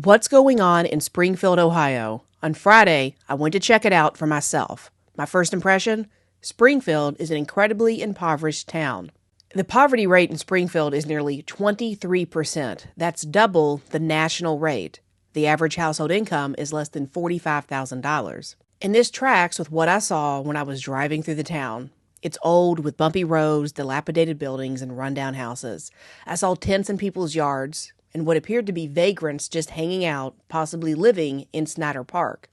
What's going on in Springfield, Ohio? On Friday, I went to check it out for myself. My first impression? Springfield is an incredibly impoverished town. The poverty rate in Springfield is nearly 23%. That's double the national rate. The average household income is less than $45,000. And this tracks with what I saw when I was driving through the town. It's old with bumpy roads, dilapidated buildings, and rundown houses. I saw tents in people's yards and what appeared to be vagrants just hanging out, possibly living in Snyder Park.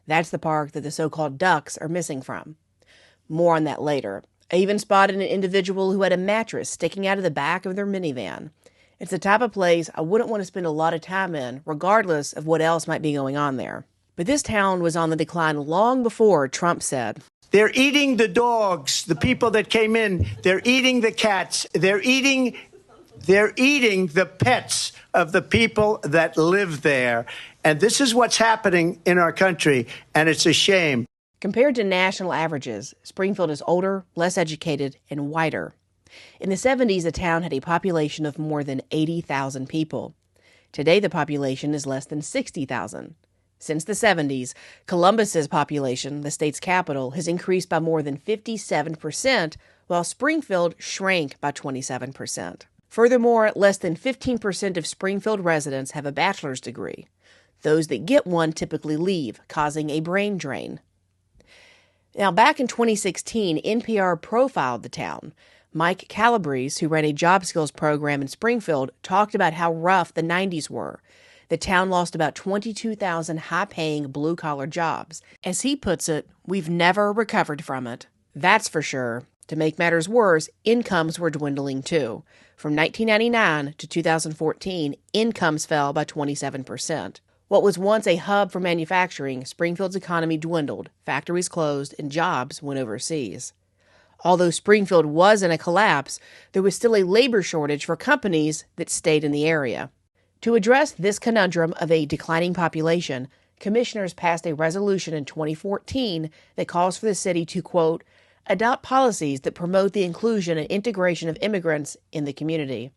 That's the park that the so-called ducks are missing from. More on that later. I even spotted an individual who had a mattress sticking out of the back of their minivan. It's the type of place I wouldn't want to spend a lot of time in, regardless of what else might be going on there. But this town was on the decline long before Trump said, "They're eating the dogs, the people that came in. They're eating the cats. They're eating the pets of the people that live there." And this is what's happening in our country, and it's a shame. Compared to national averages, Springfield is older, less educated, and whiter. In the 70s, the town had a population of more than 80,000 people. Today, the population is less than 60,000. Since the 70s, Columbus's population, the state's capital, has increased by more than 57%, while Springfield shrank by 27%. Furthermore, less than 15% of Springfield residents have a bachelor's degree. Those that get one typically leave, causing a brain drain. Now, back in 2016, NPR profiled the town. Mike Calabrese, who ran a job skills program in Springfield, talked about how rough the 90s were. The town lost about 22,000 high-paying blue-collar jobs. As he puts it, we've never recovered from it. That's for sure. To make matters worse, incomes were dwindling too. From 1999 to 2014, incomes fell by 27%. What was once a hub for manufacturing, Springfield's economy dwindled, factories closed, and jobs went overseas. Although Springfield was in a collapse, there was still a labor shortage for companies that stayed in the area. To address this conundrum of a declining population, commissioners passed a resolution in 2014 that calls for the city to, quote, adopt policies that promote the inclusion and integration of immigrants in the community.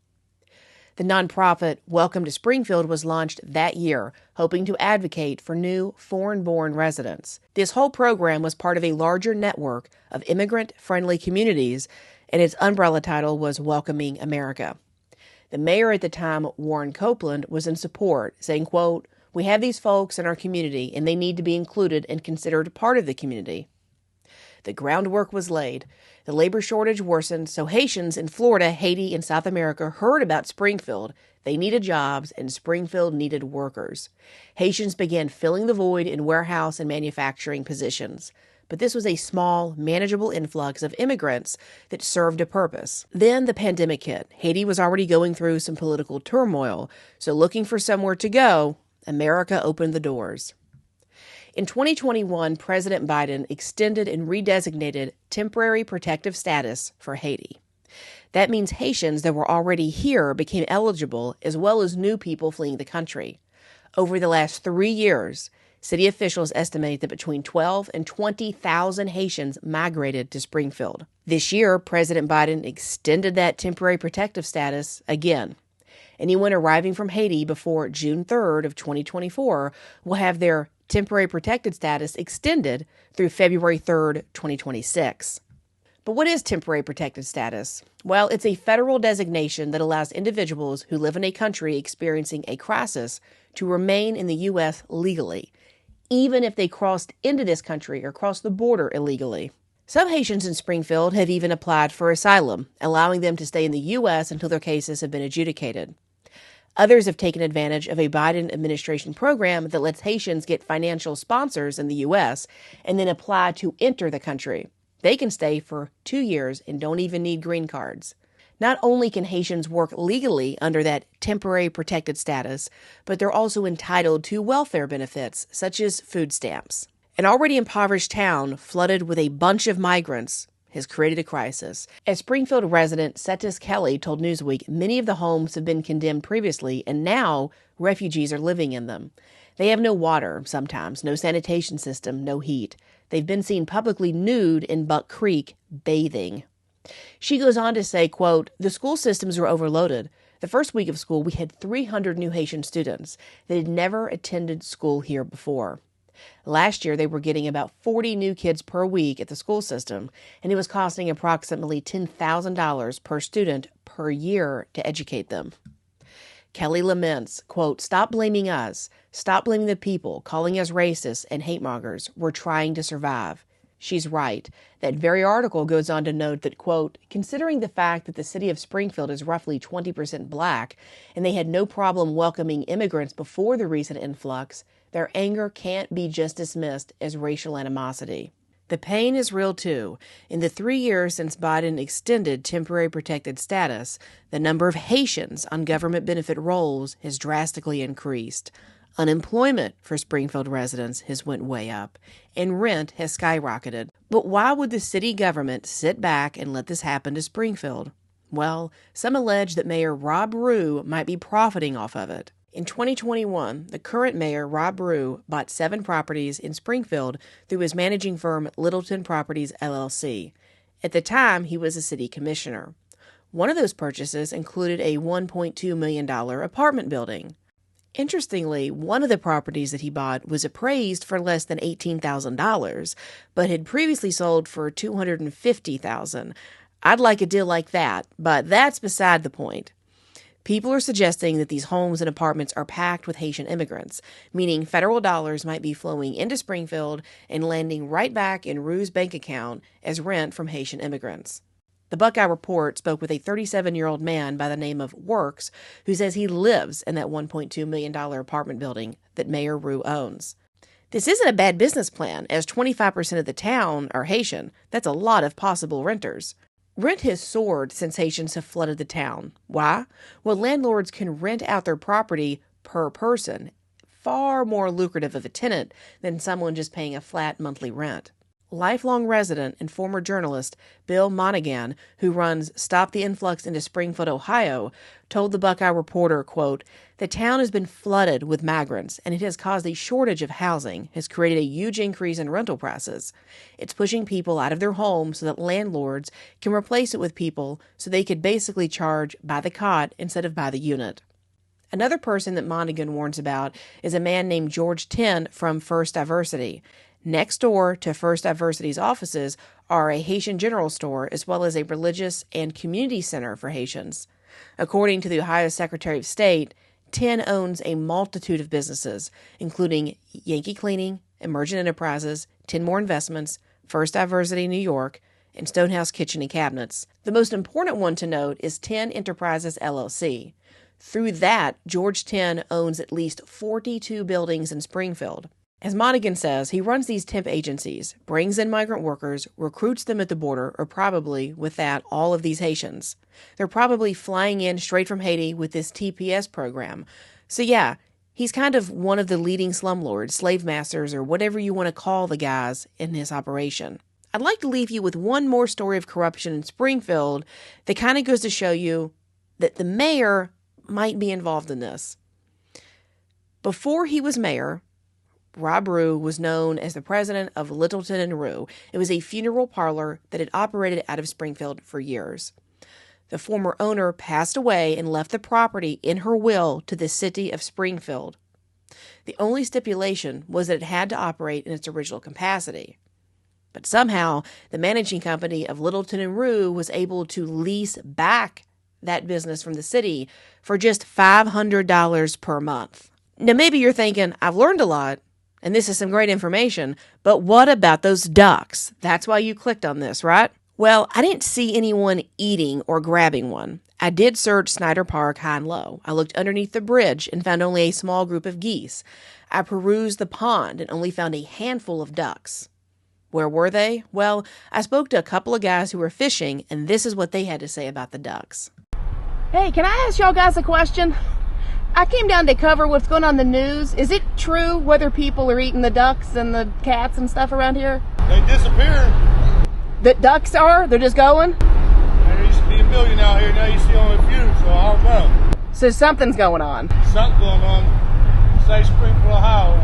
The nonprofit Welcome to Springfield was launched that year, hoping to advocate for new foreign-born residents. This whole program was part of a larger network of immigrant-friendly communities, and its umbrella title was Welcoming America. The mayor at the time, Warren Copeland, was in support, saying, quote, we have these folks in our community, and they need to be included and considered part of the community. The groundwork was laid. The labor shortage worsened, so Haitians in Florida, Haiti, and South America heard about Springfield. They needed jobs, and Springfield needed workers. Haitians began filling the void in warehouse and manufacturing positions. But this was a small, manageable influx of immigrants that served a purpose. Then the pandemic hit. Haiti was already going through some political turmoil, so looking for somewhere to go, America opened the doors. In 2021, President Biden extended and redesignated temporary protective status for Haiti. That means Haitians that were already here became eligible, as well as new people fleeing the country. Over the last 3 years, city officials estimate that between 12 and 20,000 Haitians migrated to Springfield. This year, President Biden extended that temporary protective status again. Anyone arriving from Haiti before June 3rd of 2024 will have their temporary protected status extended through February 3rd, 2026. But what is temporary protected status? Well, it's a federal designation that allows individuals who live in a country experiencing a crisis to remain in the U.S. legally, even if they crossed into this country or crossed the border illegally. Some Haitians in Springfield have even applied for asylum, allowing them to stay in the U.S. until their cases have been adjudicated. Others have taken advantage of a Biden administration program that lets Haitians get financial sponsors in the U.S. and then apply to enter the country. They can stay for 2 years and don't even need green cards. Not only can Haitians work legally under that temporary protected status, but they're also entitled to welfare benefits, such as food stamps. An already impoverished town flooded with a bunch of migrants has created a crisis. As Springfield resident Setis Kelly told Newsweek, many of the homes have been condemned previously, and now refugees are living in them. They have no water, sometimes, no sanitation system, no heat. They've been seen publicly nude in Buck Creek bathing. She goes on to say, quote, the school systems are overloaded. The first week of school, we had 300 new Haitian students that had never attended school here before. Last year, they were getting about 40 new kids per week at the school system, and it was costing approximately $10,000 per student per year to educate them. Kelly laments, quote, "Stop blaming us. Stop blaming the people, calling us racist and hate mongers. We're trying to survive." She's right. That very article goes on to note that, quote, "Considering the fact that the city of Springfield is roughly 20% black and they had no problem welcoming immigrants before the recent influx, their anger can't be just dismissed as racial animosity." The pain is real, too. In the 3 years since Biden extended temporary protected status, the number of Haitians on government benefit rolls has drastically increased. Unemployment for Springfield residents has went way up, and rent has skyrocketed. But why would the city government sit back and let this happen to Springfield? Well, some allege that Mayor Rob Rue might be profiting off of it. In 2021, the current mayor, Rob Rue, bought 7 properties in Springfield through his managing firm, Littleton Properties, LLC. At the time, he was a city commissioner. One of those purchases included a $1.2 million apartment building. Interestingly, one of the properties that he bought was appraised for less than $18,000, but had previously sold for $250,000. I'd like a deal like that, but that's beside the point. People are suggesting that these homes and apartments are packed with Haitian immigrants, meaning federal dollars might be flowing into Springfield and landing right back in Rue's bank account as rent from Haitian immigrants. The Buckeye Report spoke with a 37-year-old man by the name of Works, who says he lives in that $1.2 million apartment building that Mayor Rue owns. This isn't a bad business plan, as 25% of the town are Haitian. That's a lot of possible renters. Rent has soared since Haitians have flooded the town. Why? Well, landlords can rent out their property per person, far more lucrative of a tenant than someone just paying a flat monthly rent. Lifelong resident and former journalist Bill Monaghan, who runs Stop the Influx into Springfield, Ohio, told the Buckeye Reporter, quote, "The town has been flooded with migrants, and it has caused a shortage of housing, has created a huge increase in rental prices. It's pushing people out of their homes so that landlords can replace it with people so they could basically charge by the cot instead of by the unit." Another person that Monaghan warns about is a man named George Ten from First Diversity. Next door to First Diversity's offices are a Haitian general store as well as a religious and community center for Haitians. According to the Ohio Secretary of State, Ten owns a multitude of businesses, including Yankee Cleaning, Emergent Enterprises, Ten More Investments, First Diversity New York, and Stonehouse Kitchen and Cabinets. The most important one to note is Ten Enterprises, LLC. Through that, George Ten owns at least 42 buildings in Springfield. As Monaghan says, he runs these temp agencies, brings in migrant workers, recruits them at the border, or probably, with that, all of these Haitians. They're probably flying in straight from Haiti with this TPS program. So yeah, he's kind of one of the leading slumlords, slave masters, or whatever you want to call the guys in this operation. I'd like to leave you with one more story of corruption in Springfield that kind of goes to show you that the mayor might be involved in this. Before he was mayor, Rob Rue was known as the president of Littleton and Rue. It was a funeral parlor that had operated out of Springfield for years. The former owner passed away and left the property in her will to the city of Springfield. The only stipulation was that it had to operate in its original capacity. But somehow, the managing company of Littleton and Rue was able to lease back that business from the city for just $500 per month. Now, maybe you're thinking, I've learned a lot, and this is some great information, but what about those ducks? That's why you clicked on this, right? Well, I didn't see anyone eating or grabbing one. I did search Snyder Park high and low. I looked underneath the bridge and found only a small group of geese. I perused the pond and only found a handful of ducks. Where were they? Well, I spoke to a couple of guys who were fishing, and this is what they had to say about the ducks. Hey, can I ask y'all guys a question? I came down to cover what's going on in the news. Is it true whether people are eating the ducks and the cats and stuff around here? They disappeared. The ducks are? They're just going? There used to be a million out here. Now you see only a few, so I don't know. So something's going on. Something going on. Say Springfield, Ohio.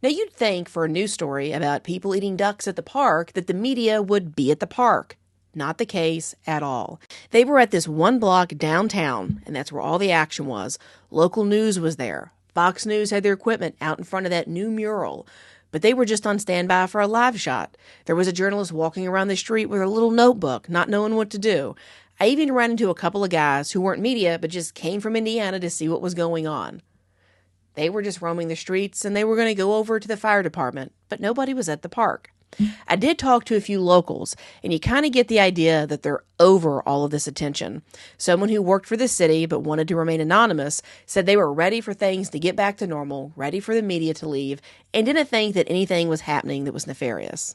Now you'd think for a news story about people eating ducks at the park that the media would be at the park. Not the case at all. They were at this one block downtown, and that's where all the action was. Local news was there. Fox News had their equipment out in front of that new mural. But they were just on standby for a live shot. There was a journalist walking around the street with a little notebook, not knowing what to do. I even ran into a couple of guys who weren't media, but just came from Indiana to see what was going on. They were just roaming the streets, and they were going to go over to the fire department, but nobody was at the park. I did talk to a few locals, and you kind of get the idea that they're over all of this attention. Someone who worked for the city but wanted to remain anonymous said they were ready for things to get back to normal, ready for the media to leave, and didn't think that anything was happening that was nefarious.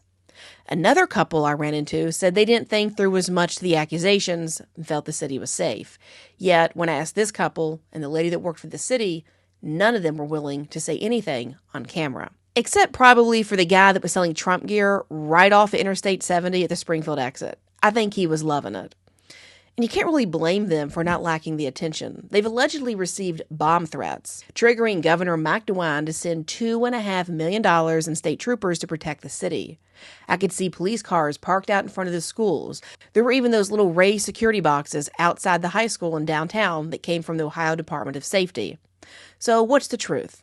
Another couple I ran into said they didn't think there was much to the accusations and felt the city was safe. Yet, when I asked this couple and the lady that worked for the city, none of them were willing to say anything on camera. Except probably for the guy that was selling Trump gear right off of Interstate 70 at the Springfield exit. I think he was loving it. And you can't really blame them for not lacking the attention. They've allegedly received bomb threats, triggering Governor Mike DeWine to send $2.5 million in state troopers to protect the city. I could see police cars parked out in front of the schools. There were even those little raised security boxes outside the high school in downtown that came from the Ohio Department of Safety. So what's the truth?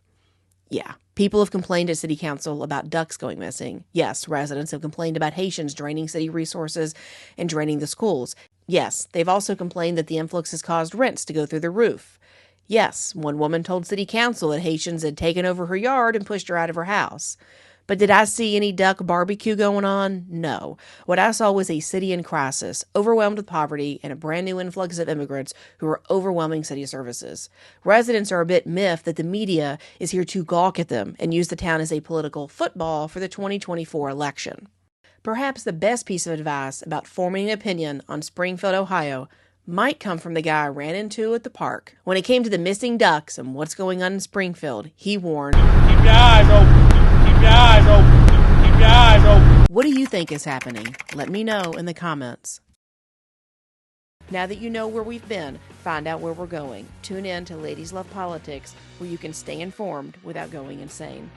Yeah, people have complained at city council about ducks going missing. Yes, residents have complained about Haitians draining city resources and draining the schools. Yes, they've also complained that the influx has caused rents to go through the roof. Yes, one woman told city council that Haitians had taken over her yard and pushed her out of her house. But did I see any duck barbecue going on? No. What I saw was a city in crisis, overwhelmed with poverty, and a brand new influx of immigrants who are overwhelming city services. Residents are a bit miffed that the media is here to gawk at them and use the town as a political football for the 2024 election. Perhaps the best piece of advice about forming an opinion on Springfield, Ohio, might come from the guy I ran into at the park. When it came to the missing ducks and what's going on in Springfield, he warned, Keep your eyes open. Keep your eyes open. Keep your eyes open. What do you think is happening? Let me know in the comments. Now that you know where we've been, find out where we're going. Tune in to Ladies Love Politics, where you can stay informed without going insane.